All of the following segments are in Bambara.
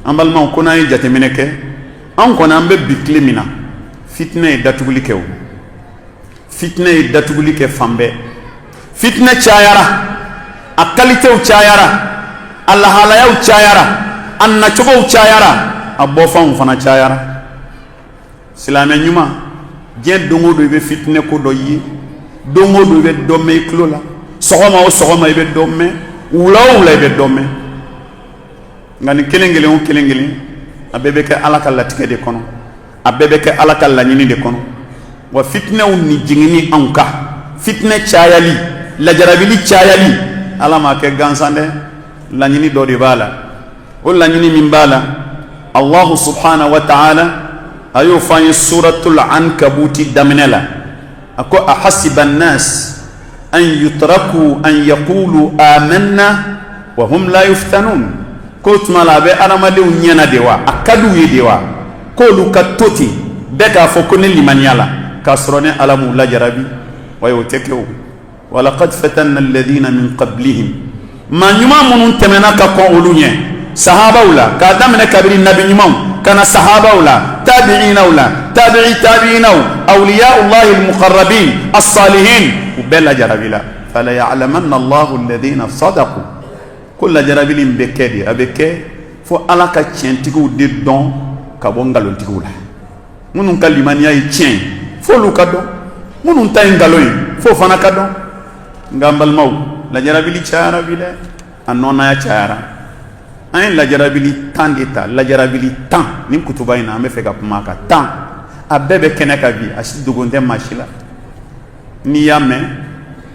ambalma ko na jate mineke an ko na ambe bikle mina fitna e datuguli ke fitna e datuguli ke fambe fitna chayara a qualité u chayara Allah halaya u chayara anna chogo u chayara abbo fam fana chayara silame nyuma je dongo do be fitna ko do yi dongo do be do me klola sogoma o sogoma be do me wula be do me ngani kelengele abebe ke alaka latike de kono abebe ke alaka lanyini de kono wa fitna ni jingini anka fitna chayali la jarabili chayali ala ma ke gansande lanyini do de bala o lanyini min bala Allah subhanahu wa ta'ala ayo fani suratul ankabuti daminala ako ahasiban nas an yutraku an yaqulu amanna wa hum la yuftanun ko tumala be adamadenw ɲɛna de wa a ka d'u ye de wa k'olu ka to ten bɛɛ k'a fɔ ko ne limaniya la k'a sɔrɔ ne ala m'u lajarabi wa o tɛ kɛ o walaqad fatanna alladhina min qablihim maa ɲuman minnu tɛmɛna ka kɔn olu ɲɛ sahabaw la k'a daminɛ kabiri nabi ɲumanw ka na sahabaw la tabi'inaw la tabi'inaw awliya'ullahi almuqarrabin as-salihin u bɛɛ lajarabi la fala ya'lamanna allahu alladhina sadaqu ko lajarabilin bɛ kɛ de a bɛ kɛ fo ala ka tiɲɛtigiw de dɔn ka bɔ ngalontigiw la minnu ka limaniya ye tiɲɛ fo olu ka dɔn minnu ta ye ngalon ye fo fana ka dɔn nka n balimaw lajarabili cayara bi dɛ a nɔnaya cayara an ye lajarabili 10 de ta lajarabili 10 nin kutuba in na an bɛ fɛ ka kuma kan 10 a bɛɛ bɛ kɛnɛ kan bi a si dogon tɛ maa si la n'i y'a mɛn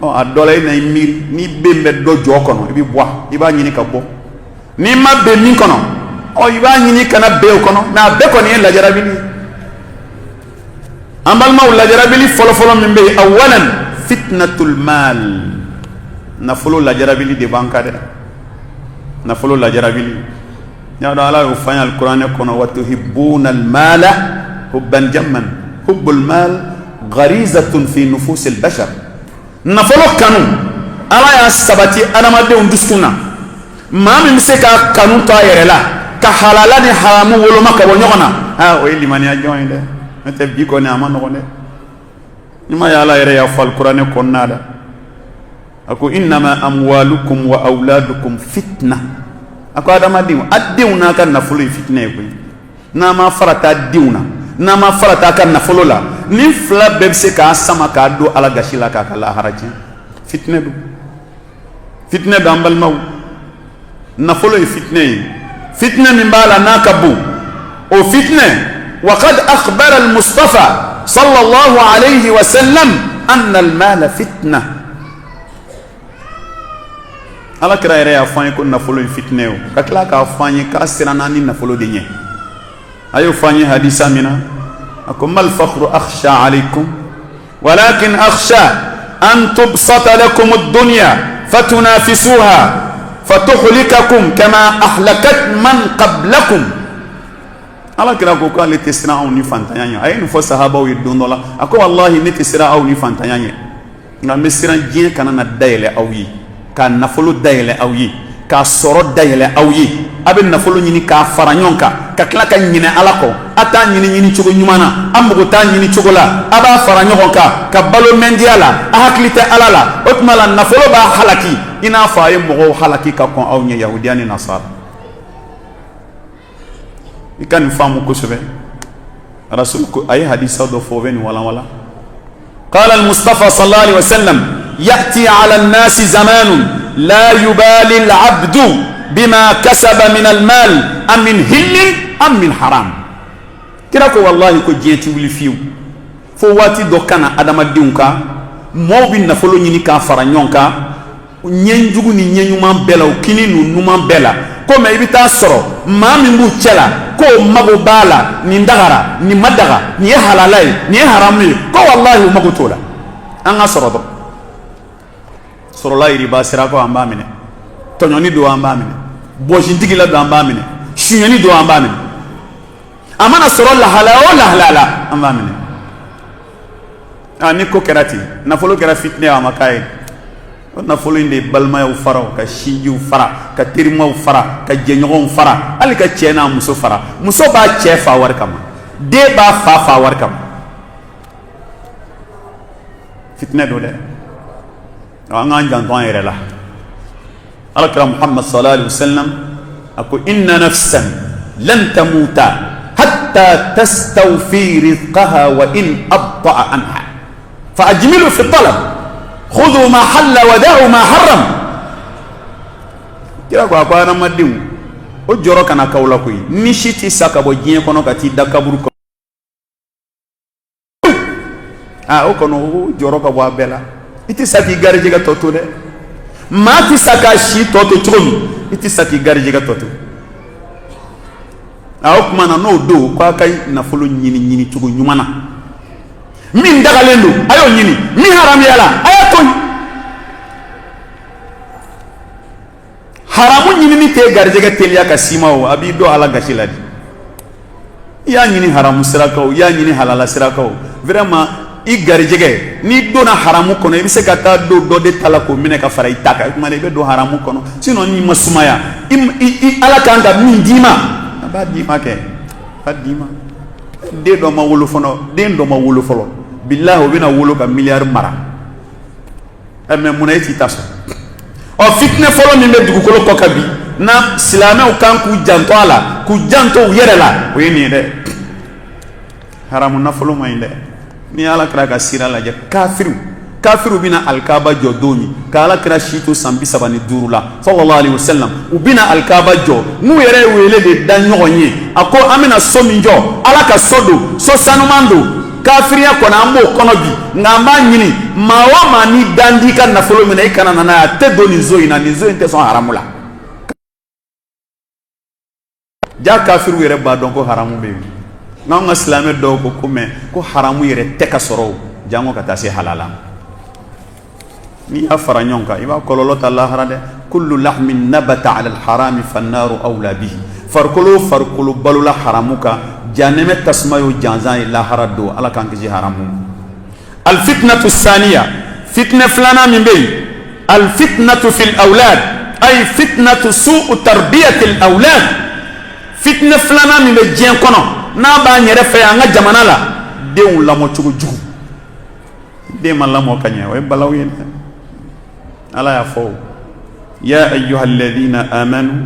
a dɔ la i na i miiri ni ben bɛ dɔ jɔ kɔnɔ i bɛ bɔ i b'a ɲini ka bɔ n'i ma ben min kɔnɔ i b'a ɲini kana ben o kɔnɔ mais a bɛɛ kɔni ye lajarabili ye an balimaw lajarabili fɔlɔfɔlɔ min bɛ yen awalan fitnatul mal nafolo lajarabili de b'an kan dɛ nafolo lajarabili y'a dɔn ala y'o fɔ an ye alikuranɛ kɔnɔ wa tuhibbuna almala hubban jamman hubbul mal gharizatun fi nufusil bashar nafolo kanu ala y'a sabati adamadenw dusukun na maa min bɛ se ka kanu to a yɛrɛ la ka halala ni haramu woloma ka bɔ ɲɔgɔn na o ye limaniya jɔn ye dɛ n'o tɛ bi kɔni a ma nɔgɔn dɛ ni ma ye ala yɛrɛ y'a fɔ alikuranɛ kɔnɔna la a ko innama amwalukum wa awladukum fitna a ko adamadenw a denw n'a ka nafolo ye fitinɛ ye koyi n'a ma farata denw na n'a ma farata a ka nafolo la ni fila bɛɛ bɛ se k'a sama k'a don ala gasi la k'a ka lahara tiɲɛ fitinɛ don an balimaw nafolo ye fitinɛ ye fitinɛ min b'a la n'a ka bon o fitinɛ wa qad akhbara al-mustafa sallallahu alayhi wa sallam anna al-mala fitna ala kira yɛrɛ y'a fɔ an ye ko nafolo ye fitinɛ ye ka tila k'a fɔ an ye k'a siranna ni nafolo de ɲɛ a y'o fɔ an ye hadisa min na أكم ما الفخر أخشى عليكم ولكن أخشى أن تبسط لكم الدنيا فتنافسوها فتحلككم كما أهلكت من قبلكم ala kira ko k'ale tɛ siran aw ni fantanya ɲɛ a ye nin fɔ sahabaw ye don dɔ la a ko walahi ne tɛ siran aw ni fantanya ɲɛ nka n bɛ siran diɲɛ kana na dayɛlɛ aw ye ka nafolo dayɛlɛ aw ye k'a sɔrɔ dayɛlɛ aw ye a bɛ nafolo ɲini k'a fara ɲɔgɔn kan ka tila ka ɲinɛ ala kɔ a t'a ɲini cogo ɲuman na a mago t'a ɲini cogo la a b'a fara ɲɔgɔn kan ka balo mɛndiya la a hakili tɛ ala la o tuma la nafolo b'a halaki i n'a fɔ a ye mɔgɔw halaki ka kɔn aw ɲɛ yahudiya ni nasara i ka nin faamu kosɛbɛ rasul ko a ye hadisa dɔ fɔ o bɛ nin walanwalan qala al-mustafa sallallahu alaihi wasallam ya'ti ala an-nasi zamanun لا يبالي العبد بما كسب من المال أم من هل أم من حرام كراكو والله كو جيتي ولي فيو فو واتي دو كان ادم ديونكا مو بي نفلو ني كا فرانيونكا نينجوغو ني نينيومان بلا كيني نومان بلا كو ما يبتا سورو ما مي مو تشلا كو ماغو بالا ني ndagara ni madaga ni halalai ni harami ko wallahi mago tola anga soro sorola iriba sira ko amba mine tonyoni do amba mine bojindigi la do amba mine shunyani do amba mine amana sorola halala amba mine ani ko kerati na folo kera fitne wa makai o nafolo in de ye balimayaw fara ka sinjiw fara ka terimaw fara ka jɛɲɔgɔnw fara hali ka cɛ n'a muso fara muso b'a cɛ fa wari kama den b'a fa wari kama fitinɛ do dɛ an k'an janto an yɛrɛ la alakira muhammad sallallahu alaihi wasallam a ko inna nafsan lan tamuta hatta tastawfi rizqaha wa in abta'a anha fa ajmilu fi talab khudhu ma halla wa da'u ma haram kira ko akwa na madenw o jɔrɔ kana kaw la koyi ni si ti sa ka bɔ diɲɛ kɔnɔ ka t'i da kaburu kɔnɔ o kɔnɔ o jɔrɔ ka bɔ a bɛɛ la i ti sa k'i garijɛgɛ tɔ to dɛ maa ti sa k'a si tɔ to cogo min i ti sa k'i garijɛgɛ tɔ to o kuma na n'o don k'a ka nafolo ɲini cogo ɲuman na min dagalen don a y'o ɲini min haramuyala a y'a to yen haramu ɲinini t'e garijɛgɛ teliya ka s'i ma o a b'i dɔn ala gasi la de i y'a ɲini haramu sirakaw i y'a ɲini halala sirakaw vraiment i garijɛgɛ n'i donna haramu kɔnɔ i bɛ se ka taa don dɔ de ta la k'o minɛ ka fara i ta kan o tuma i bɛ don haramu kɔnɔ sinon n'i ma sumaya ala kan ka min d'i ma a b'a d'i ma kɛ a b'a d'i ma den dɔ ma wolo fɔlɔ bilahi o bɛna wolo ka miliyari mara mais munna e t'i ta sɔrɔ fitinɛ fɔlɔ min bɛ dugukolo kɔ ka bi na silamɛw kan k'u janto a la k'u janto u yɛrɛ la o ye nin ye dɛ haramu nafolo man ɲi dɛ ni ala kira ka sira lajɛ kafiru bina alkaaba jɔ don min ka ala kira si to san 35 la sallallahu alaihi wasallam u bina alkaaba jɔ n'u yɛrɛ ye wele de da ɲɔgɔn ye a ko an bɛna so min jɔ ala ka so don so sanuman don kafiriya kɔni an b'o kɔnɔ bi nka an b'a ɲini maa o maa ni dan di ka nafolo minɛ i kana na n'a ye a tɛ don nin so in na nin so in tɛ sɔn haramu la ja kafiru yɛrɛ b'a dɔn ko haramu bɛ yen n'anw ka silamɛ dɔw ko mɛ ko haramu yɛrɛ tɛ ka sɔrɔ o jango ka taa se halala n'i y'a fara ɲɔgɔn kan i b'a kɔlɔlɔ ta lahara dɛ kullu lahmin nabata ala alharami fannaru awla bihi farikolo balola haramu kan janɛmɛ tasuma y'o janzan ye lahara don ala k'an kisi haramu alfitnatu saniya fitinɛ filanan min bɛ yen alfitnatu fil awlad ay fitnatu su'u tarbiyati al awlad fitinɛ filanan min bɛ diɲɛ kɔnɔ n'a b'an yɛrɛ fɛ an ka jamana la denw lamɔ cogo jugu den ma lamɔ ka ɲɛ o ye balaw ye dɛ ala y'a fɔ ya ayyuha alladhina amanu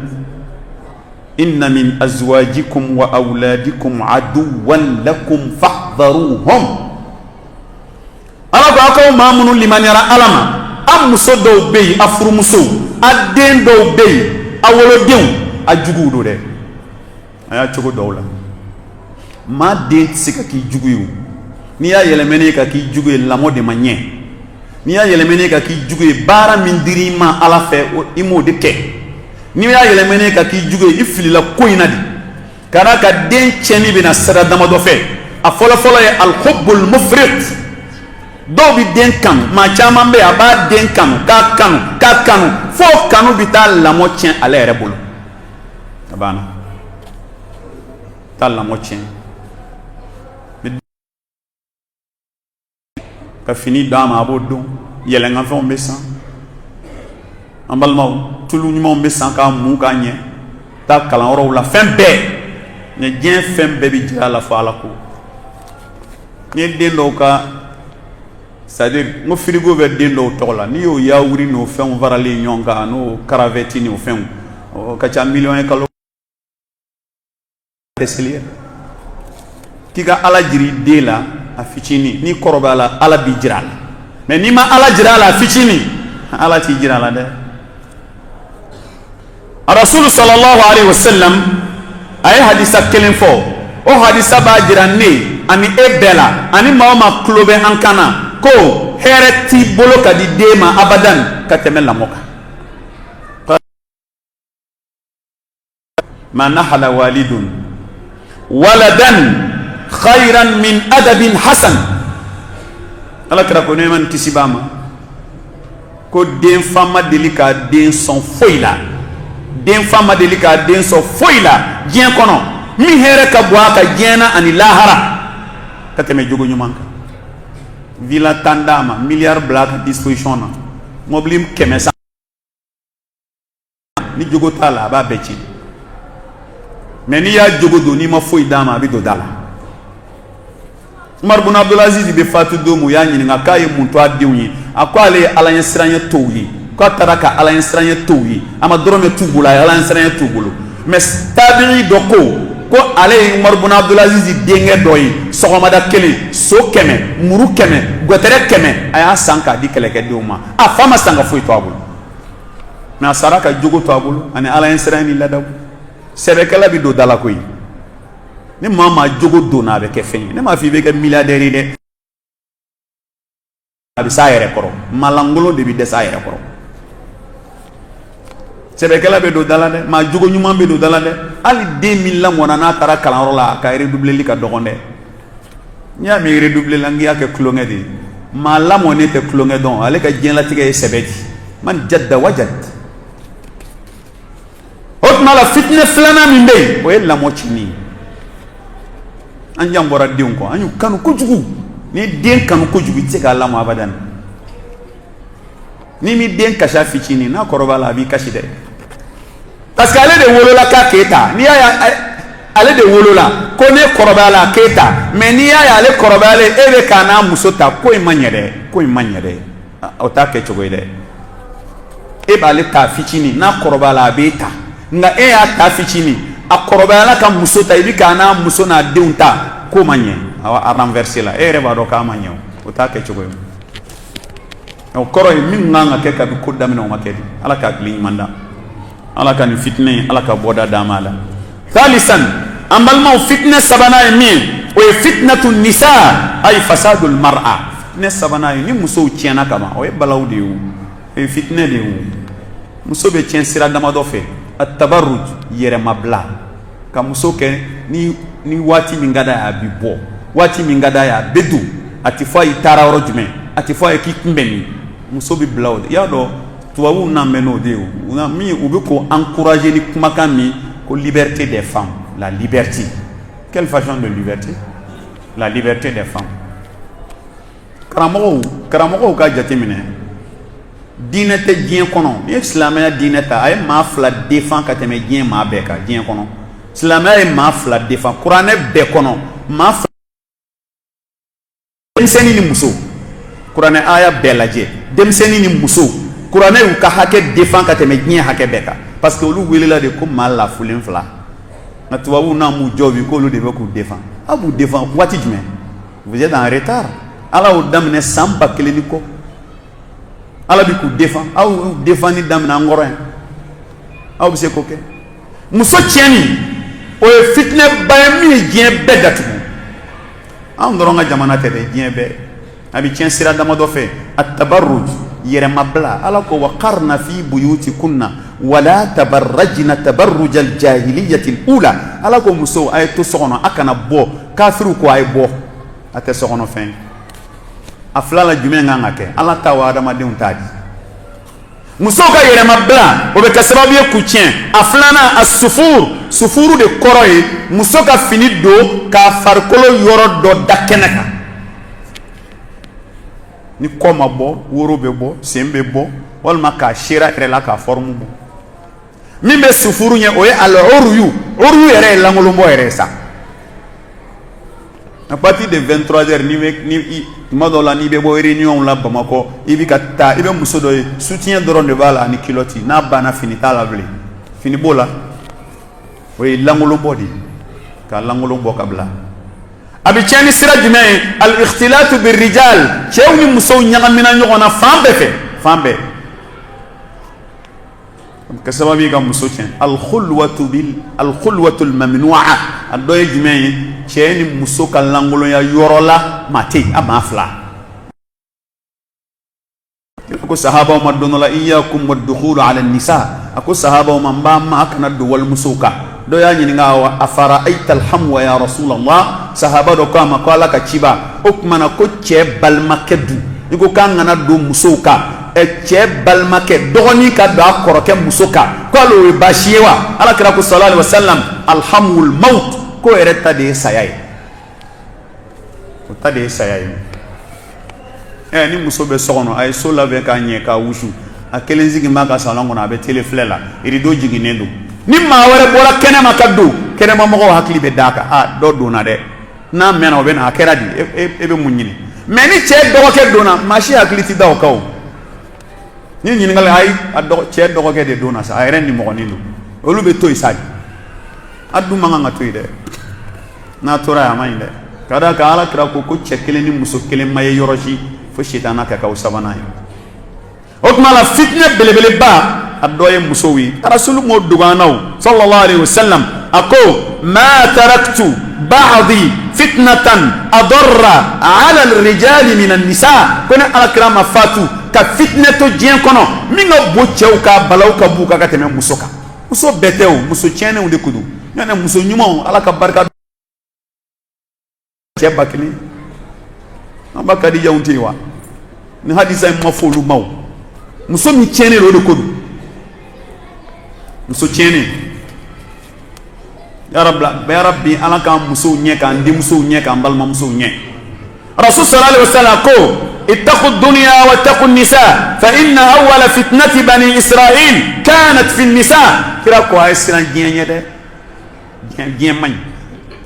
inna min azwajikum wa awladikum aduwwan lakum fahdharuhum ala ko aw kaw maa minnu limaniyara ala ma a muso dɔw bɛ yen a furumuso a den dɔw bɛ yen a wolodenw a juguw don dɛ a y'a cogo dɔw la maa den tɛ se ka k'i jugu ye o n'i y'a yɛlɛmɛnen ka k'i jugu ye lamɔ de ma ɲɛ n'i y'a yɛlɛmɛnen ka k'i jugu ye baara min dir'i ma ala fɛ i m'o de kɛ n'i y'a yɛlɛmɛnen ka k'i jugu ye i filila ko in na de ka d'a ka den tiɲɛni bɛ na sira damadɔ fɛ a fɔlɔfɔlɔ ye alhubbul mufrit dɔw bɛ den kanu maa caman bɛ yen a b'a den kanu k'a kanu fo kanu bɛ taa lamɔ tiɲɛ ale yɛrɛ bolo a banna taa lamɔ tiɲɛ ka fini d'a ma a b'o don yɛlɛnkanfɛnw bɛ san an balimaw tulu ɲumanw bɛ san k'a mun k'a ɲɛ taa kalanyɔrɔw la fɛn bɛɛ mɛ diɲɛ fɛn bɛɛ bɛ jira a la fo ala ko n ye den dɔw ka c'est à dire n ko frigo bɛ den dɔw tɔgɔ la n'i y'o yawuri n'o fɛnw faralen ɲɔgɔn kan n'o karavɛti n'o fɛnw o ka ca miliyɔn ye kalo tɛ seli yɛrɛ k'i ka ala jiri den la a fitinin n'i kɔrɔbaya la ala b'i jira a la mɛ n'i ma ala jira a la a fitinin ala t'i jira a la dɛ rasulu sallallahu alaihi wasallam a ye hadisa kelen fɔ o hadisa b'a jira ne ani e bɛɛ la ani maa o maa tulo bɛ an kan na ko hɛrɛ t'i bolo ka di den ma abadan ka tɛmɛ lamɔ kan ma nahala walidun waladan khayran min adabin hasan ala kira ko ne man kisi ba ma ko den fa ma deli ka den sɔn foyi la den fa ma deli ka den sɔn foyi la diɲɛ kɔnɔ min hɛrɛ ka bɔ a ka diɲɛ na ani lahara ka tɛmɛ jogo ɲuman kan villa tan d'a ma miliyari bila a ka disposition na mobili kɛmɛ san ni jogo t'a la a b'a bɛɛ ci mais n'i y'a jogo don n'i ma foyi d'a ma a bɛ don da la. Umar bin Abdulaziz bɛ fatu don min u y'a ɲininka k'a ye mun to a denw ye a ko ale ye Ala ɲɛ siranɲɛ t'u ye k'a taara ka Ala ɲɛ siranɲɛ t'u ye a ma dɔrɔmɛ t'u bolo a ye Ala ɲɛ siranɲɛ t'u bolo mais tabi'i dɔ ko ale ye Umar bin Abdulaziz denkɛ dɔ ye sɔgɔmada kelen so 100 muru 100 gɔtɛrɛ 100 a y'a san k'a di kɛlɛkɛdenw ma a fa ma san ka foyi to a bolo mais a sara ka jogo to a bolo ani Ala ɲɛ siranɲɛ ni ladabu. Sɛbɛkɛla bɛ don da la koyi ni maa maa jogo donna a bɛ kɛ fɛn ye ne m'a fɔ i bɛ kɛ milliardaire ye dɛ a bɛ s'a yɛrɛ kɔrɔ malangolo de bɛ dɛsɛ a yɛrɛ kɔrɔ. Sɛbɛkɛla bɛ don da la dɛ maa jogo ɲuman bɛ don da la dɛ hali den min lamɔna n'a taara kalanyɔrɔ la a ka redoubler ka dɔgɔn dɛ n'i y'a mɛn redoubler la n k'i y'a kɛ tulonkɛ de ye maa lamɔnen tɛ tulonkɛ dɔn ale ka diɲɛlatigɛ ye sɛbɛ di man jadda wajad. O tuma la fitinɛ filanan min bɛ yen o ye lamɔ cili ye an jan bɔra denw kɔ an y'u kanu kojugu ni den kanu kojugu i tɛ se k'a lamɔ abadan ni mi den kasi a fitinin n'a kɔrɔbaya la a b'i kasi dɛ parce que ale de wolola k'a k'e ni y'a ye ale de wolola ko ne kɔrɔbaya la k'e ta mais n'i y'a ye ale kɔrɔbayalen e bɛ k'a n'a muso ta ko in ma ɲɛ dɛ ko in ma ɲɛ dɛ o t'a kɛ cogo ye dɛ e b'ale ta fitinin n'a kɔrɔbaya la a b'e ta nka e y'a ta fitinin a kɔrɔbayala ka muso ta i bɛ k'a n'a muso n'a denw ta ko ma ɲɛ a renverser la e yɛrɛ b'a dɔn k'a ma ɲɛ o t'a kɛ cogo ye o kɔrɔ ye min kan ka kɛ kabi ko daminɛ o ma kɛ di ala k'a tile ɲuman da ala ka nin fitinɛ ala ka bɔda d'a ma la. Thalisan an balimaw fitinɛ sabanan ye min ye o ye fitinatu nisa ayi fasadul mar'a fitinɛ sabanan ye ni musow tiɲɛna ka ban o ye balawu de ye o ye fitinɛ de ye o muso bɛ tiɲɛ sira damadɔ fɛ atabaruj yɛrɛmabila ka muso kɛ ni waati min ka d'a ye a bɛ bɔ waati min ka d'a ye a bɛ don a tɛ fɔ a ye taara yɔrɔ jumɛn a tɛ fɔ a ye k'i kunbɛn nin muso bɛ bila o de i y'a dɔn tubabuw n'an bɛ n'o de ye min u bɛ k'o encourager ni kumakan min ko liberté des femmes la liberté quelle façon de liberté la liberté des femmes karamɔgɔw ka jateminɛ diinɛ tɛ diɲɛ kɔnɔ ni ye silamɛya diinɛ ta a ye maa fila défend ka tɛmɛ diɲɛ maa bɛɛ kan diɲɛ kɔnɔ silamɛya ye maa fila défend kuranɛ bɛɛ kɔnɔ maa fila denmisɛnnin ni muso kuranɛ aya bɛɛ lajɛ denmisɛnnin ni muso kuranɛ y'u ka hakɛ défend ka tɛmɛ diɲɛ hakɛ bɛɛ kan parce que olu welela de ko maa lafulen fila nka tubabuw n'a m'u jɔ bi k'olu de bɛ k'u défend a b'u défend waati jumɛn vous êtes en retard ala y'o daminɛ san 1000 ni kɔ ala bɛ k'u défend aw y'u défend ni daminɛ an kɔrɔ yan aw bɛ se k'o kɛ muso tiɲɛni o ye fitinɛba ye min ye diɲɛ bɛɛ datugu anw dɔrɔn ka jamana tɛ dɛ diɲɛ bɛɛ a bɛ tiɲɛ sira damadɔ fɛ atabaruj yɛrɛmabila ala ko wa qarna fi buyutikunna wala tabarrajna tabarruj aljahiliyati alula ala ko muso a ye to so kɔnɔ a kana bɔ kafiriw ko a ye bɔ a tɛ so kɔnɔ fɛn a fila la jumɛn kan ka kɛ ala ta wa adamadenw t'a di musow ka yɛrɛmabila o bɛ kɛ sababu ye k'u tiɲɛ a filanan a sufuru de kɔrɔ ye muso ka fini don k'a farikolo yɔrɔ dɔ da kɛnɛ kan ni kɔ ma bɔ woro bɛ bɔ sen bɛ bɔ walima k'a sera yɛrɛ la k'a forme bɔ min bɛ sufuru ɲɛ o ye al-uryu yɛrɛ ye lankolon bɔ yɛrɛ ye sa à partir de 23h ni tuma dɔw la n'i bɛ bɔ réunion la Bamakɔ i bɛ ka taa i bɛ muso dɔ ye soutien dɔrɔn de b'a la ani culotte n'a banna fini t'a la bilen fini b'o la o ye lankolon bɔ de ye ka lankolon bɔ ka bila a bɛ tiɲɛ ni sira jumɛn ye al-ikhtilatu bir-rijal cɛw ni musow ɲagamina ɲɔgɔn na fan bɛɛ fɛ fan bɛɛ ka sababu ye ka muso tiɲɛ al-khulwatul mamnu'a a dɔ ye jumɛn ye cɛ ni muso ka lankolonya yɔrɔ la maa tɛ yen a maa fila ko sahabaw ma don dɔ la iyyakum wad-dukhulu ala an-nisa a ko sahabaw ma n b'a ma a kana don walimusow kan dɔ y'a ɲininka afara'ayta al-hamwa ya rasulallah sahaba dɔ ko a ma ko ala ka ciba o tuma na ko cɛ balimakɛ dun i ko k'an kana don musow kan cɛ balimakɛ dɔgɔnin ka don a kɔrɔkɛ muso kan ko ale o ye baasi ye wa ala kira ko sallallahu alaihi wasallam alhamul maut ko yɛrɛ ta de ye saya ye o ta de ye saya ye ni muso be sokono ay so la be ka nye ka wusu a kelen zigi ma ka salon kɔnɔ a bɛ télé filɛ la rideau jiginen don ni maa wɛrɛ bɔra kɛnɛma ka don kɛnɛma mɔgɔw hakili bɛ d'a kan dɔ donna dɛ n'a mɛnna o bɛ na a kɛra di e bɛ mun ɲini mais ni cɛ dɔgɔkɛ donna maa si hakili ti da o kan o ni ɲininkali ayi cɛ dɔgɔkɛ de donna sa a yɛrɛ nimɔgɔnin don olu bɛ to yen sa a dun man kan ka to yen dɛ n'a tora yen a ma ɲi dɛ ka d'a kan Alakira ko cɛ kelen ni muso kelen ma ye yɔrɔ si fo sitana ka k'aw sabanan ye o tuma la fitinɛ belebeleba a dɔ ye musow ye rasulu m'o dogo an na o sallallahu alaihi wasallam a ko ma taraktu ba'di fitnatan adarra ala al-rijali min an-nisa ko ne Alakira ma fatu ka fitinɛ to diɲɛ kɔnɔ min ka bon cɛw ka balaw ka b'u kan ka tɛmɛ muso kan muso bɛɛ tɛ o muso tiɲɛnenw de ko don ɲɔnɛ muso ɲumanw Ala ka barika cɛ ba kelen an ba Kadijaw tɛ yen wa ni hadisa in ma fɔ olu ma o muso min tiɲɛnen don o de ko don muso tiɲɛnen ya rabbi Ala k'an musow ɲɛ k'an denmusow ɲɛ k'an balimamusow ɲɛ Rasul sallallahu alaihi wasallam ko ittaqu dunya wattaqu nisa fa inna awwala fitnati bani Israil kanat fi nisa kira ko ay siran diɲɛ ɲɛ dɛ diɲɛ man ɲi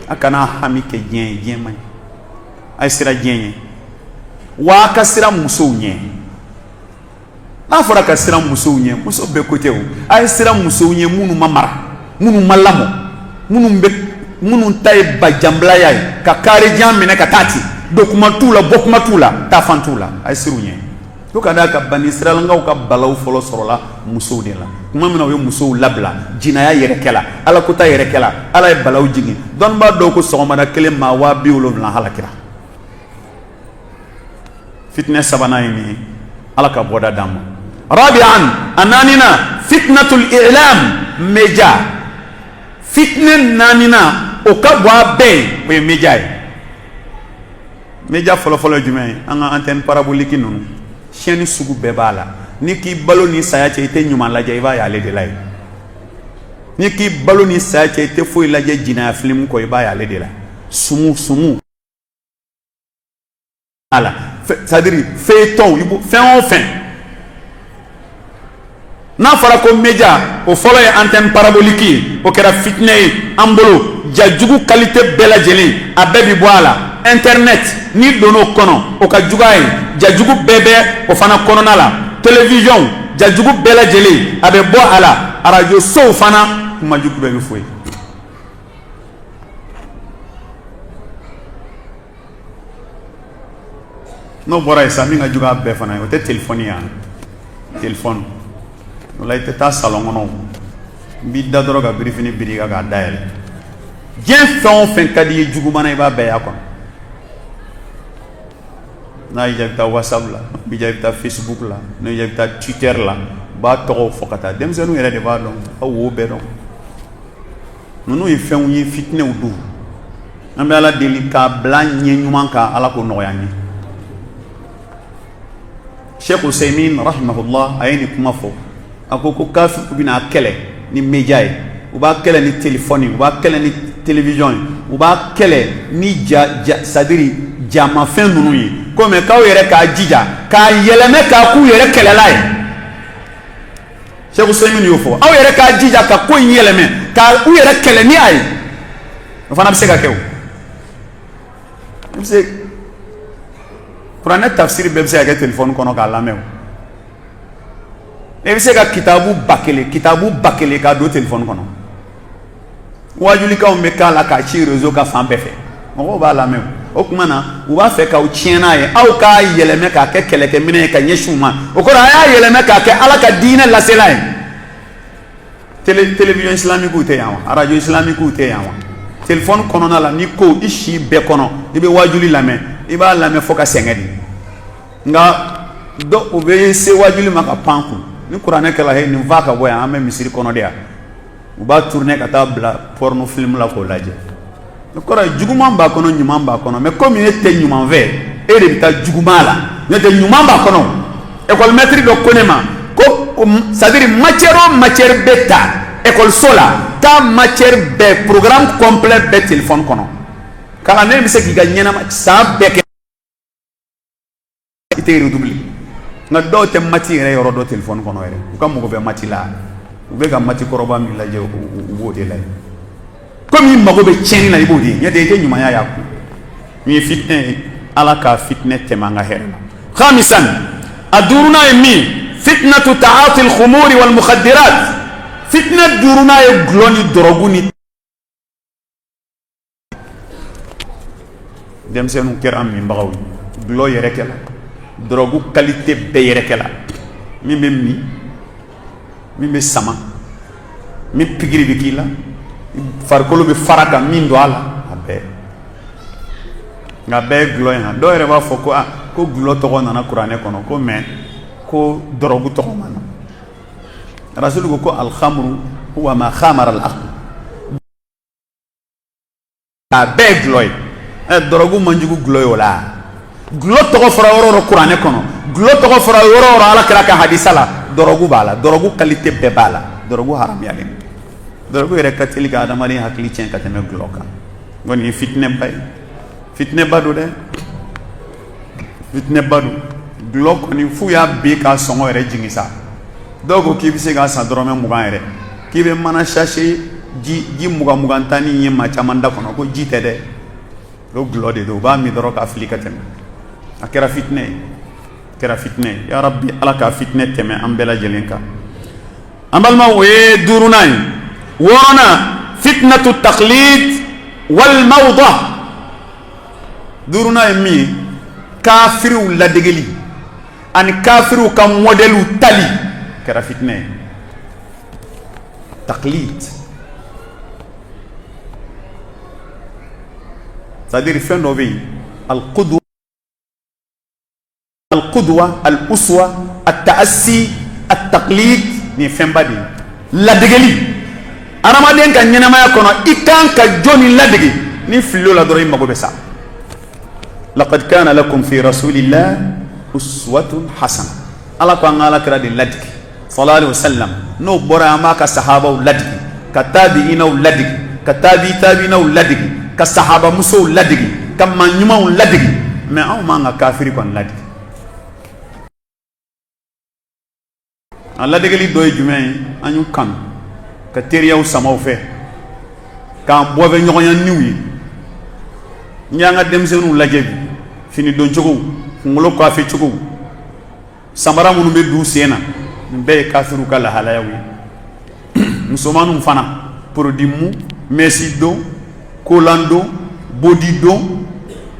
a kana hami kɛ diɲɛ man ɲi ay sira diɲɛ ɲɛ wa ka sira musow ɲɛ n'a fɔra ka sira musow ɲɛ muso bɛɛ ko tɛ o ay sira musow ɲɛ minnu ma mara minnu ma lamɔ minnu ta ye bajanbilaya ye ka karijan minɛ ka taa ten don kuma t'u la bɔ kuma t'u la taa fan t'u la ay siraw ɲɛ to ka d'a ka bani Israɛlkaw ka balaw fɔlɔ sɔrɔla musow de la kuma min na u ye musow labila jinaya yɛrɛ kɛla Ala kota yɛrɛ kɛla Ala ye balaw jigin dɔnnibaa dɔw ko sɔgɔmada kelen maa 70,000 halakira fitinɛ sabanan ye nin ye Ala ka bɔda d'an ma rabi'an a naanina fitnatul i'lam média fitinɛ naanina o ka bɔ a bɛɛ o ye média ye média fɔlɔfɔlɔ ye jumɛn ye an ka antenne parabolique ninnu chaîne sugu bɛɛ b'a la ni k'i balo ni saya cɛ i tɛ ɲuman lajɛ i b'a ye ale de la ye ni k'i balo ni saya cɛ i tɛ foyi lajɛ jinaya film kɔ i b'a ye ale de la sumu ala c'est-à-dire feuilleton fɛn o fɛn n'a fɔra ko média o fɔlɔ ye antenne parabolique ye o kɛra fitinɛ ye an bolo jajugu qualité bɛɛ lajɛlen a bɛɛ bi bɔ a la internet ni donn'o kɔnɔ o ka jugu a ye jajugu bɛɛ bɛ o fana kɔnɔna la télévision jajugu bɛɛ lajɛlen a bɛ bɔ a la radio sow fana kuma jugu bɛɛ bɛ fɔ ye n'o bɔra yen sa min ka jugu a bɛɛ fana ye o tɛ téléphone ye téléphone o la i tɛ taa salon kɔnɔ n b'i da dɔrɔn ka birifini biri kan k'a dayɛlɛ diɲɛ fɛn o fɛn ka di i ye jugumana i b'a bɛɛ y'a kɔnɔ n'a y'i diya i bɛ taa WhatsApp la n'a b'i diya i bɛ taa Facebook la n'a y'i diya i bɛ taa Twitter la u b'a tɔgɔw fɔ ka taa denmisɛnninw yɛrɛ de b'a dɔn a wo bɛɛ dɔn ninnu ye fɛnw ye fitinɛw don an bɛ Ala deli k'a bila ɲɛ ɲuman kan Ala k'o nɔgɔya n ye Sheikh Usaimin rahimahullah a ye nin kuma fɔ a ko kafiriw bɛna kɛlɛ ni média ye u b'a kɛlɛ ni téléphone ye u b'a kɛlɛ ni télévision ye u b'a kɛlɛ ni c'est-à-dire jamafɛn ninnu ye ko mais k'aw yɛrɛ k'a jija k'a yɛlɛmɛ k'a k'u yɛrɛ kɛlɛla ye Sheikh Usaimin y'o fɔ aw yɛrɛ k'a jija ka ko in yɛlɛmɛ ka u yɛrɛ kɛlɛ ni a ye o fana bɛ se ka kɛ o bɛ se kuranɛ tafsiri bɛɛ bɛ se ka kɛ téléphone kɔnɔ k'a lamɛn o e bɛ se ka kitabu ba kelen k'a don téléphone kɔnɔ wajulikanw bɛ k'a la k'a ci réseau ka fan bɛɛ fɛ mɔgɔw b'a lamɛn o tuma na u b'a fɛ k'aw tiɲɛ n'a ye aw k'a yɛlɛmɛ k'a kɛ kɛlɛkɛminɛ ye ka ɲɛsin u ma o kɔrɔ a y'a yɛlɛmɛ k'a kɛ Ala ka diinɛ lasela ye télévision islamique tɛ yan wa radio islamique tɛ yan wa téléphone kɔnɔna la ni ko i si bɛɛ kɔnɔ i bɛ wajuli lamɛn i b'a lamɛn fo ka sɛgɛn de nka dɔ o bɛ se wajuli ma ka pan kun ni kuranɛ kɛla he nin fa ka bɔ yan an bɛ misiri kɔnɔ de yan u b'a tourner ka taa bila porno film la k'o lajɛ o kɔrɔ ye juguman b'a kɔnɔ ɲuman b'a kɔnɔ mais comme e tɛ ɲuman fɛ e de bɛ taa juguman la n'o tɛ ɲuman b'a kɔnɔ école maître dɔ ko ne ma ko c'est-à-dire matière o matière bɛ ta école la taa matière bɛɛ programme complet bɛɛ téléphone kɔnɔ kalanden bɛ se k'i ka ɲɛnama san bɛɛ kɛ i tere dubli nga do te mati re yoro do telephone kono re ko mo ko be mati la be ga mati koroba mi la je wo de la comme il mago be cheni na ibodi ya de nyuma ya yakku mi fitne ala ka fitne temanga herna khamisan aduruna mi fitnatu ta'ati al-khumuri wal mukhaddirat fitna duruna e gloni droguni dem senu keram mi mbagaw glo yere kala drogu qualité be yere kala mi be sama mi pigiri bikila farkolo be faraka min do ala abe ngabe glo yana do yere ba foko ko glo to ko na qur'ane kono ko men ko drogu to mana rasul ko al khamru huwa ma khamara al aql abe glo drogu manjugu glo yola glo to ko fara woro qur'ane kono glo to ko fara woro ala kala ka hadisala drogu bala drogu qualité be bala drogu haram yale drogu yere katili ga adamari hakli cen kateme glo ka ngoni fitne badu de fitne badu glo ko ni fu ya be ka songo yere jingisa dogo ki bi se ga sa drome mugan yere ki be mana shashi ji mugan tani nyema chamanda kono ko jite de lo glo de do ba mi doro ka aflika tem akira fitne ya rabbi ala ka fitne teme ambela jelenka ambal ma we durunay ورنا فتنة التقليد والموضة دورنا يمي كافر ولا دجلي أن كافر كم موديل تالي كرا فتنة تقليد c'est-à-dire fin novi القدوة الأسوة التأسي التقليد ni fin badi la degeli aramaden ka nyenama ya kono ikan ka joni la degi ni fillo la doro imago besa laqad kana lakum fi rasulillah uswatun hasana ala ko ngala kra de ladiki sallallahu alaihi wasallam no bora ma ka sahaba ladiki ka tabi'ina ladiki ka tabi'ina ladiki ka sahaba muso ladiki ka manyuma ladiki mais aw ma nga kafiri kon ladiki Allah degeli doy jumay anyu kan ka teriyaw samaw fe ka bobe ñoxoña niwi ñanga dem seenu lajje bi fini don jogo ngolo ko afi jogo samara munu be du sena be kafiru kala halayawi musomanu fana produit mu messi do kolando body do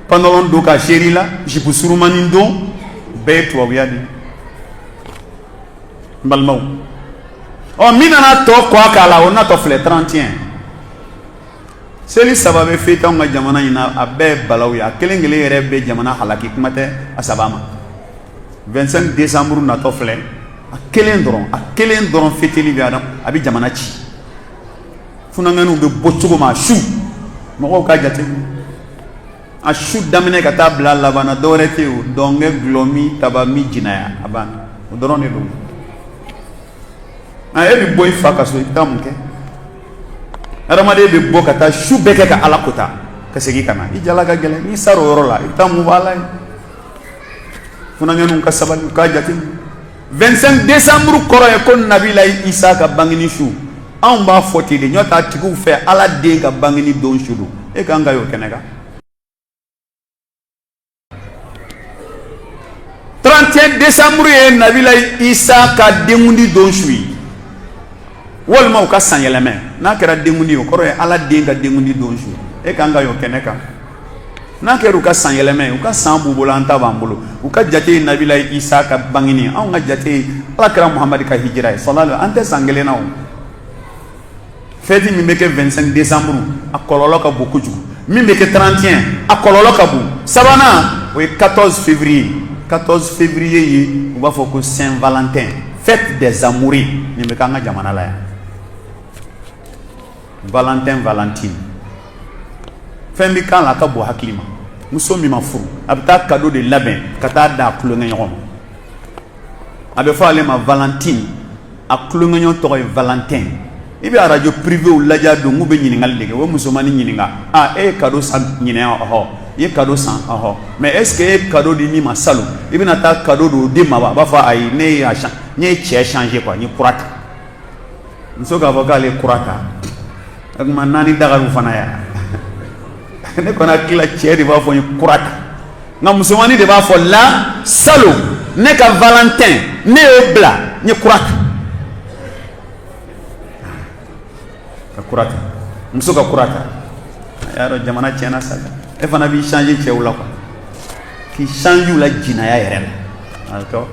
pantalon do ka sherila jipu surumani do be to wiyadi balmaw o minana to ko akala ona to fle 31 seli sababe feta nga jamana ina abe balaw ya kelengele rebe jamana halaki kumate asabama 25 décembre na to fle akelen doron feteli bi adam abi jamana ci funa nganu be boccugo ma shu mo ka jate a shu damine ka tabla labana dorete o donge glomi tabami jinaya abana dorone do a ebi boy faka so itamke aramade be bokata shubeke ka alakuta kasegi kana ijala ga gele ni saro yorola itamu wala funa ngenu ka sabal ka jati 25 décembre koro e kon nabila isa ka bangini shu an ba foti de nyota tiku fe ala de ka bangini don shudu e ka nga yo kenega 31 décembre e nabila isa ka dengundi don shui wolma ka sanyeleme na kera dengundi o koro e ala de ka dengundi don shu e ka nga yo keneka na keru ka sanyeleme u ka sambu bolanta bambulo u ka jate nabila isa ka bangini an ga jate ala kera muhammad ka hijra sallallahu ante sangele na o feti mi meke 25 décembre akololo ka beaucoup ju mi meke 31 akololo ka bu sabana o 14 février yi u ba fo ko Saint Valentin fête des amoureux ni meka nga jamana la ya Valentine fembi kan la ka bo hakima muso mi mafuru abta cadeau de labin kata da klonga nyon abe fa ale ma Valentine a klonga nyon to Valentin ibi radio privé ou laja do ngube nyini ngal dege wo muso mani nyini nga cadeau sa nyini ho ye cadeau san mais est-ce que cadeau di ni ma salo ibina ta cadeau do di ma ba fa ay ne ya chan ni che changer quoi ni kurata nso ga voka le kurata ak man nani dagaru fana ya ne kona kila che di ba fo ni kurata nga musomani de ba fo la salo ne ka valentin ne obla ni kurata ka kurata muso ka kurata yaro jamana chena sala e fana bi changer chewla quoi ki change la jinaya yere alto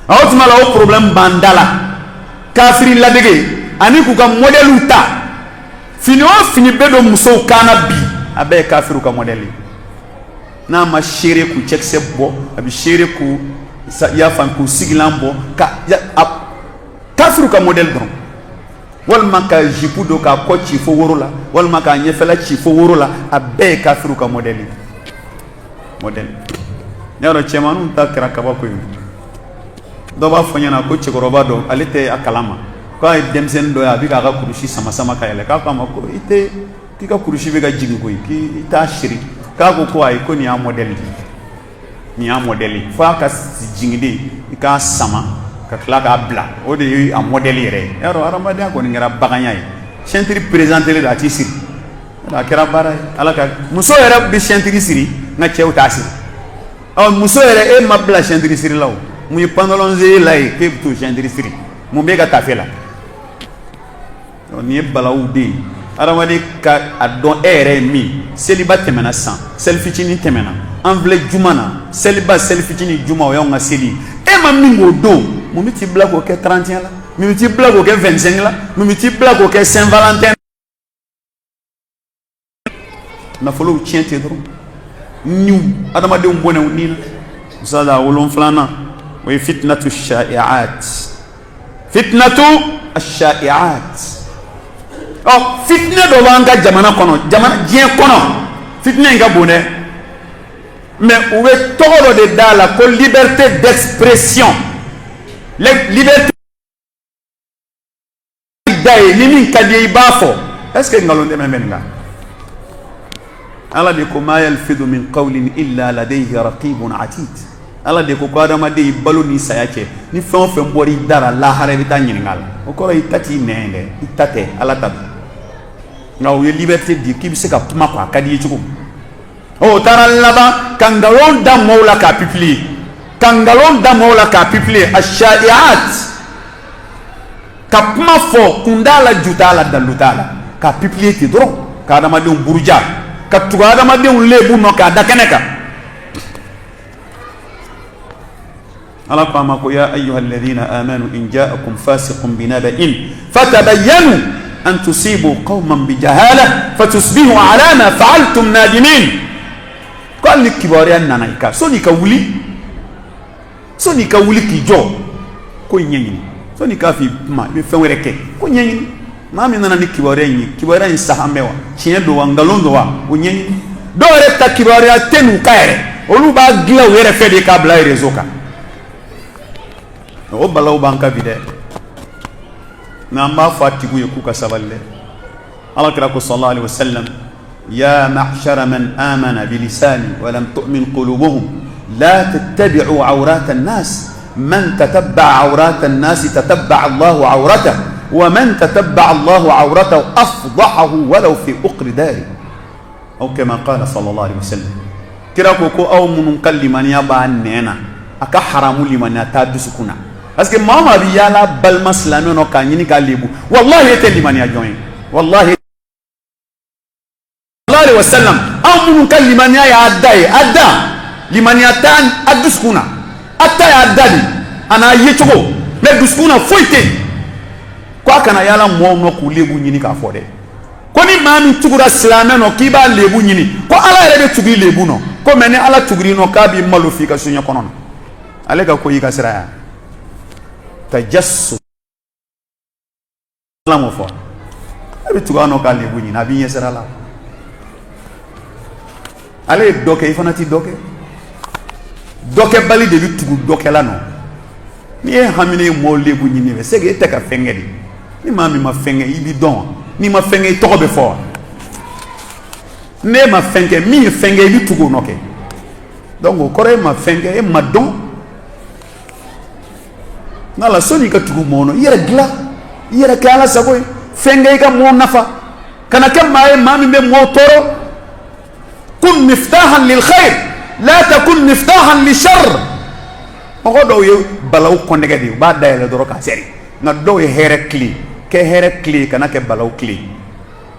awtuma la problème bandala kafiri la dege ani ku ka modelu ta fini bedo muso kana bi abe kafiru ka modeli na ma shere ku checkse bo abi shere ku ya fan ku siglambo ka kafiru ka model don walma ka jipu do ka ko ci fo worola walma ka nyefela ci fo worola abe kafiru ka model nyaro chemanu ta kra ka ba ko do ba fo nyana ko ci goroba do alite akalama ko ay demsen do ya bi ka kurushi sama ka ele ka ma ko ite ki ka kurushi be ga jigi ko ki ita shiri ka ko ay ko ni a model fa ka jingide ka sama ka kla ka bla o de a model yere yaro aramadia ko ngira baganya yi chentri présenter le ati siri la kera bara ala ka muso yere bi chentri siri na chew tasi o muso yere e mabla chentri siri law mu yi pantalon ze lay ke tu chentri siri mu be ga tafela o ni balaw de aramadi ka adon ere mi celibat temena san selfie ni temena envle jumana celibat selfie ni juma o yonga seli e ma mingo do mu ti blague au 31 là mu ti blague au 25 là mu ti blague au Saint Valentin na folo tiente dro ñu adama de mbone ni na sala wolon flana wa fitnatu ash-sha'i'at fitna do wanga jamana kono jamana jien kono fitna nga boné mais où est todo de dala ko liberté d'expression liberté day limin kadi bafo est-ce que ngalonde menga ala de ko ma yalfidu min qawlin illa ladayhi raqibun atid ala de ko adama de baloni sayache ni fon mbori dara la hare ta nyingal o ko itati nende itate ala tab ngaw ye liberté di ki bi se ka tuma ko kadi chuko o tarallaba kangalon da moula ka pipli ash-sha'i'at kapma fo kundala jutala dalutala ka pipli ti dro ka dama de burja ka tuga dama de lebu no ka dakeneka ala qama ko ya ayyuhalladhina amanu in ja'akum fasiqun binaba'in fatabayyanu an tusibu qauman bijahala fatusbihu ala ma fa'altum nadimin ko ni kibariya nanaika so ni ka wuli ki jo ko nyenyi so ni ka fi ma be fenwereke ko nyenyi mami nana ni kibariya ni sahamewa chien do wangalondo wa o nyenyi do re ta kibariya tenu kaere olu ba gila were fe de ka bla rezoka o balaw banka bide namba fatigu yoku ka saballe ala kira ko sallallahu alaihi wasallam ya ma'shara man amana bilisani wa lam tu'min qulubuhum la tattabi'u awrat an-nas man tatabba'a awrat an-nas tatabba'a Allahu awratahu wa man tatabba'a Allahu awratahu afdahahu walau fi uqri dari aw kama qala sallallahu alaihi wasallam kira ko aw munun kallimani ya ba nena aka haramu limani ta dusukuna parce que mama bi yala bal maslami no ka nyini ka lebu wallahi ete limani ya join wallahi sallallahu alaihi wasallam amun kalimani ya adda limani atan aduskuna atta ya adali ana yechugo me duskuna foite kwa kana yala mo no ku lebu nyini ka fode ko ni mami tugura islame no kiba lebu nyini ko ala rebe tugi lebu no ko meni ala tugri no ka bi malufi ka sunya kono ale ka ko yi ka sira tajassus la mo fo abi tugano ka lebu nyini abi yesera la ale doke ifanati doke bali de tugu doke la no ni e hamine mo lebu nyini be sege te ka fengedi ni mami ma fenge ibi don ni ma fenge to be fo ne ma fenke mi fenge bi tugo noke donc o kore ma fenge e ma don nala soni ka tugo mono yere gla yere kala sagoy fenge ka mo nafa kana kam ma mami be mo toro kun miftahan lil khair la takun miftahan li shar o do yo balaw ko negadi ba dayla do ka seri na do ye here kli ke here kli kana ke balaw kli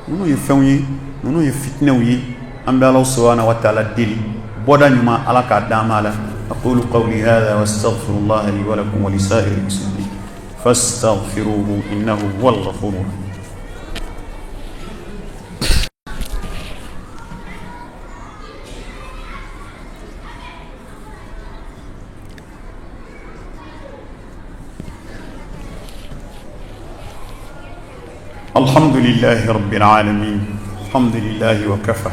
nunu ye fenyi nunu ye fitna wi ambe Allah subhanahu wa ta'ala dili boda nyuma ala ka damala aqulu qawli hadha wastaghfirullah li wa lakum wa li sa'iril muslimin fastaghfiruhu innahu huwal ghafurur rahim. الحمد لله رب العالمين الحمد لله وكفى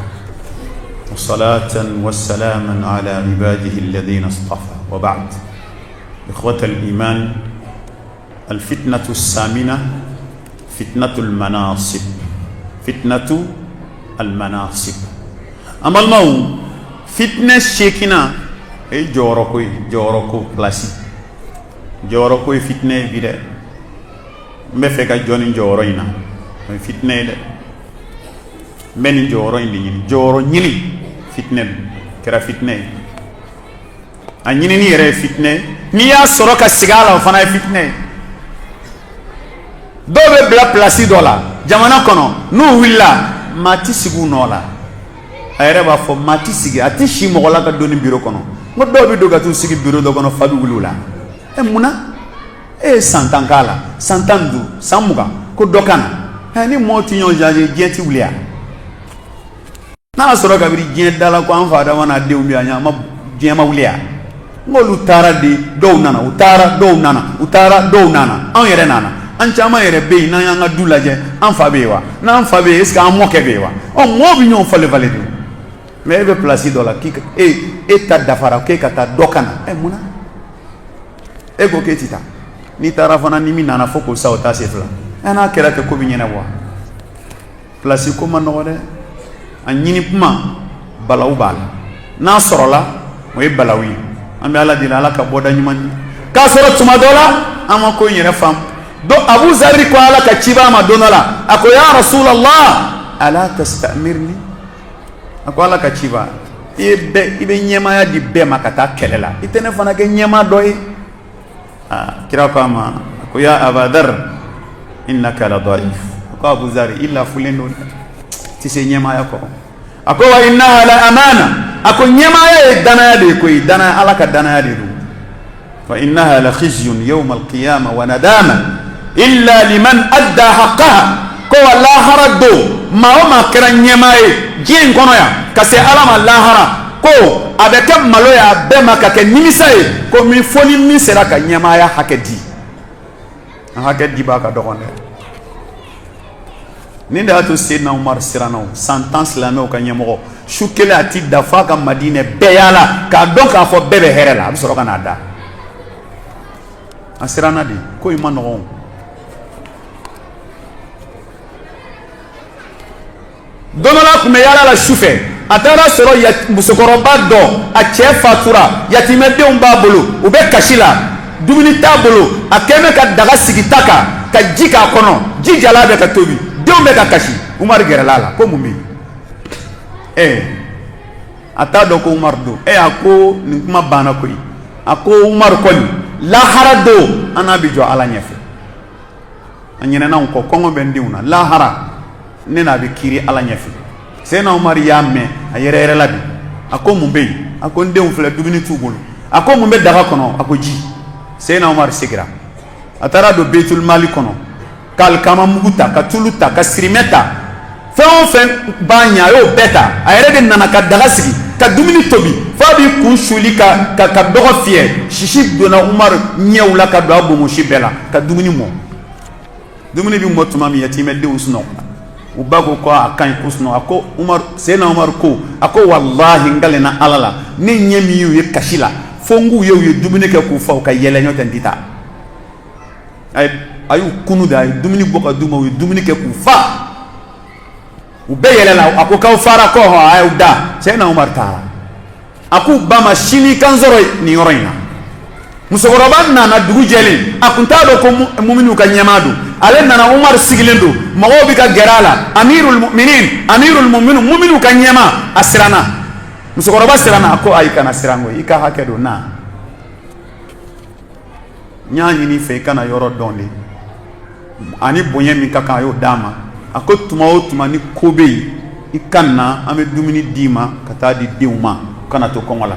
وصلاة وسلاما على عباده الذين اصطفى وبعد إخوة الإيمان الفتنة الثامنة فتنة المناصب فتنة المناصب أما المو فتنة الشيكنا أي جوركو كلاسي جوركو فتنة بيدة مفكا جوني جورينا fitne de men joro indi ñini joro ñini fitne kera fitne a ñini ni yere fitne ni ya soro ka sigala fana fitne do be bla place do la jamana kono no willa mati sigu no la ayre ba fo mati sigi ati shi mo la ka doni bureau kono ngo do bi do ga tu sigi bureau do kono fabi wulula e muna e santankala santandu samuga ko dokana ni moti nyon jaje jenti wulia na soro ka biri jent dala ko an fa da wana de umi anya ma jema wulia ngolu tara de do nana utara do nana an yere nana an chama yere be na yanga dulaje an fa bewa na an fa be est ce an mo ke bewa on mo bi nyon fale vale de mais be place do la ki e ta dafara ke kata dokana e muna e go ke tita ni tara fana ni mi nana foko sa o ta sefla ana kera ke ko binyena wa place ko man no de anyini puma balaw bal na sorola moy balawi ambe ala dina ala ka boda nyuman ka soro tuma dola ama ko nyere fam do Abu Zarri ko ala ka chiba ma donala ako ya rasulullah ala tastamirni ako ala ka chiba ibe nyema ya di be makata kelela itene fana ke nyema doy kira ko ama ako ya Abadar innaka la dhaif ko Abu Zarri illa fulendo tise nyema yako ako wa innaha la amana ako nyema ya dana ya de ko dana ala ka dana ya de fa innaha la khizyun yawm al-qiyamah wa nadama illa liman adda haqqaha ko wala harado ma kera nyema e jin kono ya kase alama lahara ko abeka maloya bema ka ke nimisa e ko mi foni mi sera ka nyema ya hakedi haka diba ka dogonde ninda to Seydina Umar sirano santan silame ka nyemo shukele ati dafa ka Madina beyala ka don ka fo bebe herela am soro kana da asirana di ko imano donola kuma yala la shufe atara soro ya musokoroba do a che fatura yatime de umba bolo ube kashila dumuni tabolo akeme ka daga sigitaka ka jika kono jijala be ka tobi dembe ka kashi Umar geralala ko mumbi atado ko Umar do ako ni kuma bana ko ako Umar ko ni la harado anabi jo ala nyefe anyene na ko kongo bendiuna la hara ne na be kiri ala nyefe sena Umar yamme ayere labi ako mumbe ako ndem fle dumuni tubolo ako mumbe daga kono ako ji Seydina Umar sigira atara do Beitul Mali kono kal kama muguta ka tuluta ka sirimeta fen banya yo beta ayere de nana ka daga sigi ka dumuni tobi fa bi kun shuli ka dogo fie shishi dona Umar nyewla ka do abu mushibela ka dumuni mo dumuni bi mo tuma mi yatime de usno ubago ko akan kusno ako Umar Seydina Umar ko ako wallahi ngalena alala ne nyemi yu kashila fongu yo dumuni ke ku fa ka yele nyoten dita ay ayu kunu da dumuni boka duma wi dumuni ke ku fa u bɛɛ yɛlɛla a ko k'aw fara kɔ hɔn a y'u da Sayyidina Umar taara a k'u ba ma sini kan sɔrɔ nin yɔrɔ in na musokɔrɔba nana dugu jɛlen a kun t'a dɔn ko muminiw ka ɲɛmaa don ale nana Umar sigilen don mɔgɔw bɛ ka gɛrɛ a la amirul mu'minin muminiw ka ɲɛmaa a siranna musokɔrɔba siranna a ko ayi kana siran koyi i ka hakɛ don na n y'a ɲini fɛ i kana yɔrɔ dɔn de ani bonya min ka kan a y'o d'a ma a ko tuma o tuma ni ko bɛ yen i ka na an bɛ dumuni d'i ma ka taa di denw ma kana to kɔngɔ la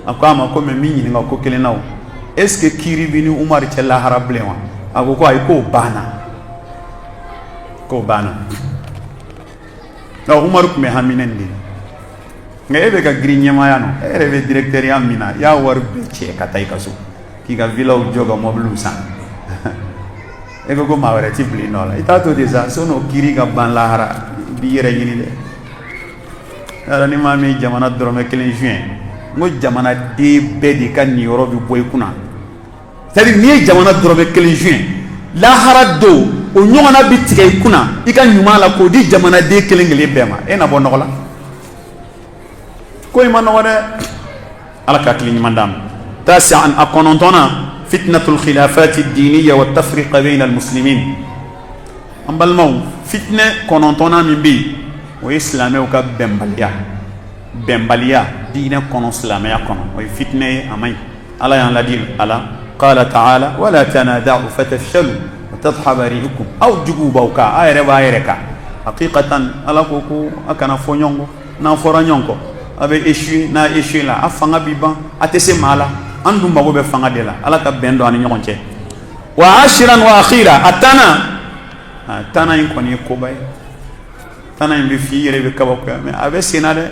a ko a ma ko mɛ min ɲininka ko kelen na o est ce que kiiri bɛ ni Umar cɛ lahara bilen wa a ko ayi k'o banna Umar tun bɛ haminen de nka e bɛ ka girin ɲɛmaaya nɔ e yɛrɛ bɛ directeur min na i y'a wari bɛɛ cɛ ka taa i ka so k'i ka villaw jɔ ka mobiliw san e ko maa wɛrɛ ti bilen nɔ la i t'a to de sa sɔn'o kiiri ka ban lahara i b'i yɛrɛ ɲini dɛ yala ni maa min jamana dɔrɔmɛ 1 juin n ko jamanaden bɛɛ de ka niyɔrɔ bɛ bɔ i kunna c'est à dire n'i ye jamana dɔrɔmɛ 1 juin lahara don o ɲɔgɔnna bi tigɛ i kunna i ka ɲuman la k'o di jamanaden kelen kelen bɛɛ ma e na bɔ nɔgɔ la ko in ma nɔgɔ dɛ ala ka hakili ɲuman d'a ma tasi'an a kɔnɔntɔnna fitnatul khilafati diniya wa tafriqa bayna al-muslimin an balimaw fitnɛ kɔnɔntɔnna min bɛ yen o ye silamɛw ka bɛnbaliya diinɛ kɔnɔ silamɛya kɔnɔ o ye fitnɛ ye a man ɲi ala y'an ladi a la qala ta'ala wala tanada'u fatafshalu wa tadhhaba rihukum aw juguw b'aw kan a yɛrɛ b'a yɛrɛ kan haqiqatan ala ko a kana fɔ ɲɔgɔn kɔ n'an fɔra ɲɔgɔn kɔ a bɛ échoué n'a échoué la a fanga bi ban a tɛ se maa la an dun mago bɛ fanga de la ala ka bɛn don an ni ɲɔgɔn cɛ wa ashiran wa akhira a tana in kɔni ye koba ye tana in bɛ f'i yɛrɛ bɛ kabakoya mais a bɛ senna dɛ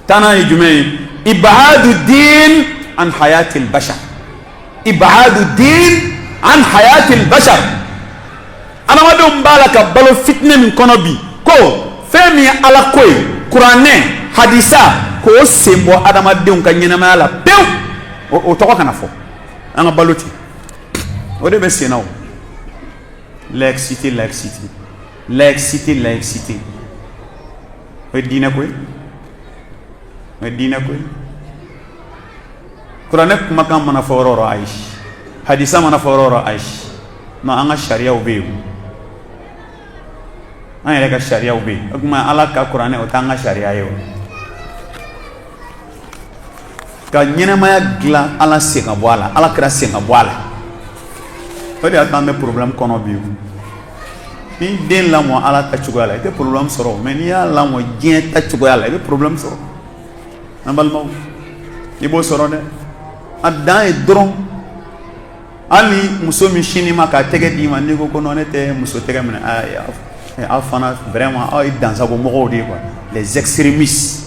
tana ye jumɛn ye ibadu din an hayatil bashar ibadu din an hayatil bashar adamadenw b'a la ka balo fitinɛ min kɔnɔ bi ko fɛn min ye ala ko ye kuranɛ hadisa k'o sen bɔ adamadenw ka ɲɛnamaya la pewu o tɔgɔ kana fɔ an ka balo ten o de bɛ senna o laïcité o ye diinɛ ko ye kuranɛ kumakan mana fɔ yɔrɔ o yɔrɔ ayi hadisa mana fɔ yɔrɔ o yɔrɔ ayi non an ka sariyaw bɛ yen an yɛrɛ ka sariyaw bɛ yen o tuma ala ka kuranɛ o t'an ka sariya ye o ka ɲɛnɛmaya dilan ala sen ka bɔ a la ala kɛra sen ka bɔ a la o de y'a to an bɛ problème kɔnɔ bi ni den lamɔ ala ta cogoya la i tɛ problème sɔrɔ mais n'i y'a lamɔ diɲɛ ta cogoya la i bɛ problème sɔrɔ an balimaw i b'o sɔrɔ dɛ a dan ye dɔrɔn hali muso min sini ma k'a tɛgɛ d'i ma n'i ko ko non ne tɛ muso tɛgɛ minɛ aw fana vraiment aw ye dansago mɔgɔw de ye quoi les extrémistes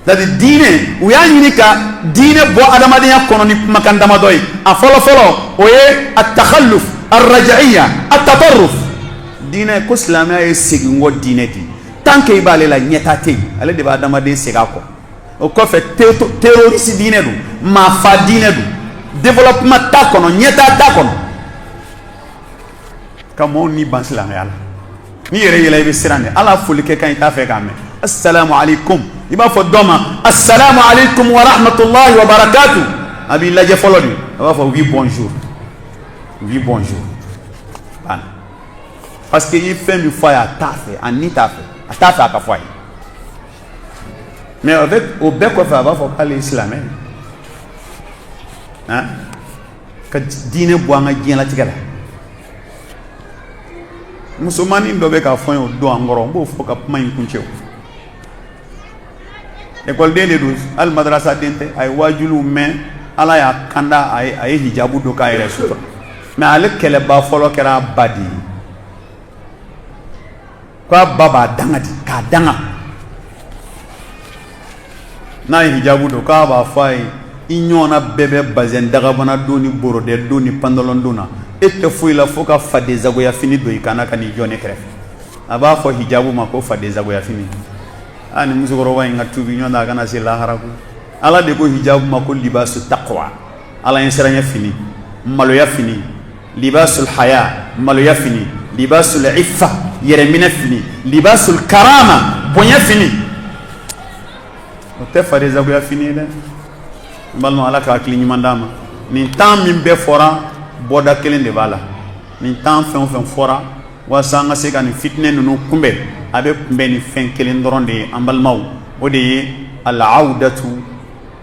c'est-à-dire diinɛ u y'a ɲini ka diinɛ bɔ adamadenya kɔnɔ ni kumakan damadɔ ye a fɔlɔ-fɔlɔ o ye at-takhalluf ar-raj'iyya at-tatarruf diinɛ ko silamɛya ye segin kɔ diinɛ de tant que i b'ale la ɲɛta tɛ yen ale de b'a adamaden segin a kɔ o kɔfɛ terroriste diinɛ don maafa diinɛ don développement t'a kɔnɔ ɲɛta t'a kɔnɔ ka mɔɔw ni ban silamɛya la n'i yɛrɛ yɛlɛ i bɛ siran de ala foli kɛ kan i t'a fɛ k'a mɛn assalamu alaikum i b'a fɔ dɔ ma assalamu alaikum wa rahmatullahi wa barakatuh a b'i lajɛ fɔlɔ de a b'a fɔ oui bonjour banna parce que i ye fɛn min fɔ a ye a t'a fɛ a ni t'a fɛ a t'a fɛ a ka fɔ a ye mais avec o bɛɛ kɔfɛ a b'a fɔ k'ale ye silamɛ ka diinɛ bɔ an ka diɲɛlatigɛ la musomanin dɔ bɛ k'a fɔ n ye o don an kɔrɔ n b'o fɔ ka kuma in kuncɛ o ekɔliden de don hali madarasa den tɛ a ye wajuliw mɛn ala y'a kanda a ye hijabu don k'a yɛrɛ sutura mais ale kɛlɛba fɔlɔ kɛra a ba de ye ko a ba b'a danga de k'a danga n'a ye hijabu don k'a b'a fɔ a ye i ɲɔgɔnna bɛɛ bɛ bazɛn dagabana don ni borodɛ don ni pantalon don na e tɛ foyi la fo ka faden zagoya fini don i kana ka n'i jɔ ne kɛrɛfɛ a b'a fɔ hijabu ma ko faden zagoya fini ni musokɔrɔba in ka tubi ɲɔgɔn a kana se lahara ko ala de ko hijabu ma ko libasu taqwa ala ye siranya fini maloya fini libasul haya maloya fini libasul iffa يرمينا فيني لباس الكرامة بنيا فيني وتفرز أبويا فيني ده بالما على كأكلي من دام نتام من بفورا بودا كلين دبالا نتام فين فورا وسانغ سيكان فتنة نو كمبل أبي كمبل فين كلين درون دي أمبال ماو ودي العودة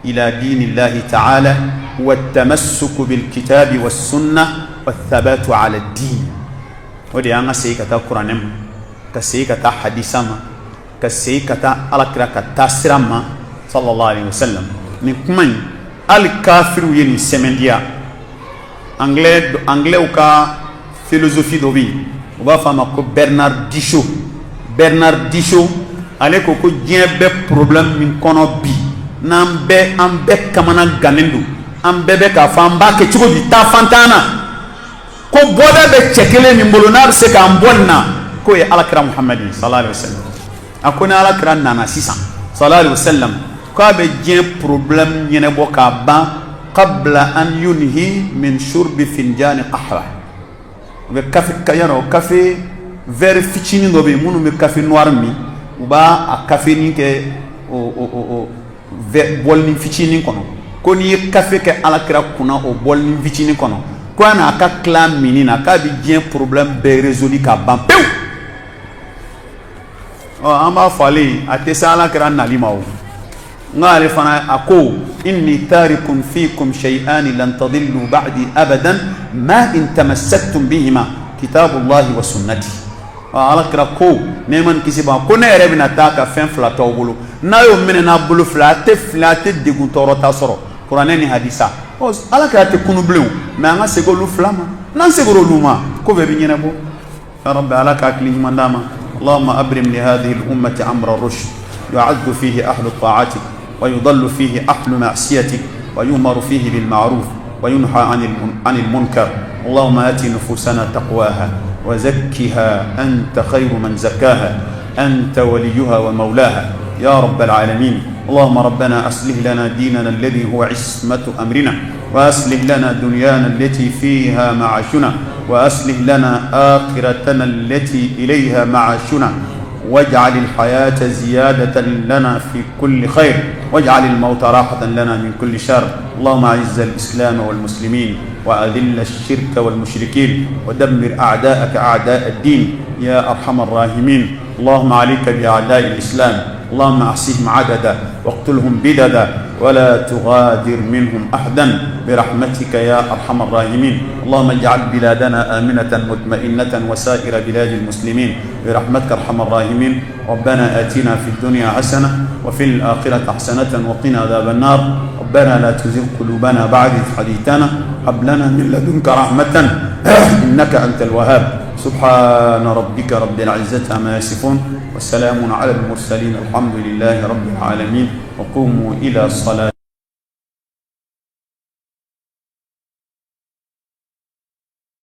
إلى دين الله تعالى والتمسك بالكتاب والسنة والثبات على الدين ودي أنا سيكتا قرآنم كسيكتا حديثما كسيكتا ألكرا كتاسرما صلى الله عليه وسلم نكمن الكافر يني سمنديا anglais وكا philosophie دوبي وبافما كو Bernard Dichot ale ko diɲɛ bɛ problème min kɔnɔ bi n'an bɛɛ kamana gannen don an bɛɛ bɛ k'a fɔ an b'a kɛ cogo di taa fantan na ko bɔda bɛ cɛ kelen min bolo n'a bɛ se k'an bɔ nin na k'o ye alakira Muhamadi sallallahu alaihi wa sallam a ko ni alakira nana sisan sallallahu alaihi wa sallam k'a bɛ diɲɛ problème ɲɛnabɔ k'a ban qabla an yunhi min shurbi finjani qahwa u bɛ kafe verre fitinin dɔ bɛ yen minnu bɛ kafe noir min u b'a a kafeni kɛ bɔlini fitinin kɔnɔ ko n'i ye kafe kɛ alakira kunna o bɔlini fitinin kɔnɔ ko a n'a ka tila mini na k'a bɛ diɲɛ problème bɛɛ résoudre k'a ban pewu an b'a fɔ ale a tɛ se alakira nali ma o nka ale fana a ko inni tarikun fikum shay'ani lan tadillu ba'di abadan ma in tamassaktum bihima kitabullahi wa sunnati alakira ko ne man kisi ba ko ne yɛrɛ bɛna taa ka fɛn fila t'aw bolo n'a y'o minɛ n'a bolo fila a tɛ degun tɔɔrɔta sɔrɔ kuranɛ ni hadisa alakira tɛ kunu bilen mais an ka segin olu fila ma n'an segin olu ma ko bɛɛ bɛ ɲɛnabɔ ya rabbi ala ka hakili ɲuman d'a ma اللهم أبرم لهذه الأمة أمر الرشد يعز فيه أهل طاعتك ويضل فيه أهل معصيتك ويؤمر فيه بالمعروف وينهى عن المنكر اللهم آت نفوسنا تقواها وزكها أنت خير من زكاها أنت وليها ومولاها يا رب العالمين اللهم ربنا أصلح لنا ديننا الذي هو عصمة أمرنا وأصلح لنا دنيانا التي فيها معاشنا وأصلح لنا آخرتنا التي إليها معاشنا واجعل الحياة زيادة لنا في كل خير واجعل الموت راحة لنا من كل شر اللهم أعز الإسلام والمسلمين وأذل الشرك والمشركين ودمر أعداءك أعداء الدين يا أرحم الراحمين اللهم عليك بأعداء الإسلام اللهم أحصهم عددا واقتلهم بددا ولا تغادر منهم أحدا برحمتك يا أرحم الراحمين اللهم اجعل بلادنا آمنة مطمئنة وسائر بلاد المسلمين برحمتك أرحم الراحمين ربنا آتنا في الدنيا حسنة وفي الآخرة حسنة وقنا عذاب النار ربنا لا تزغ قلوبنا بعد إذ هديتنا هب لنا من لدنك رحمة إنك أنت الوهاب سبحان ربك رب العزة عما يصفون والسلام على المرسلين الحمد لله رب العالمين وقوموا إلى الصلاة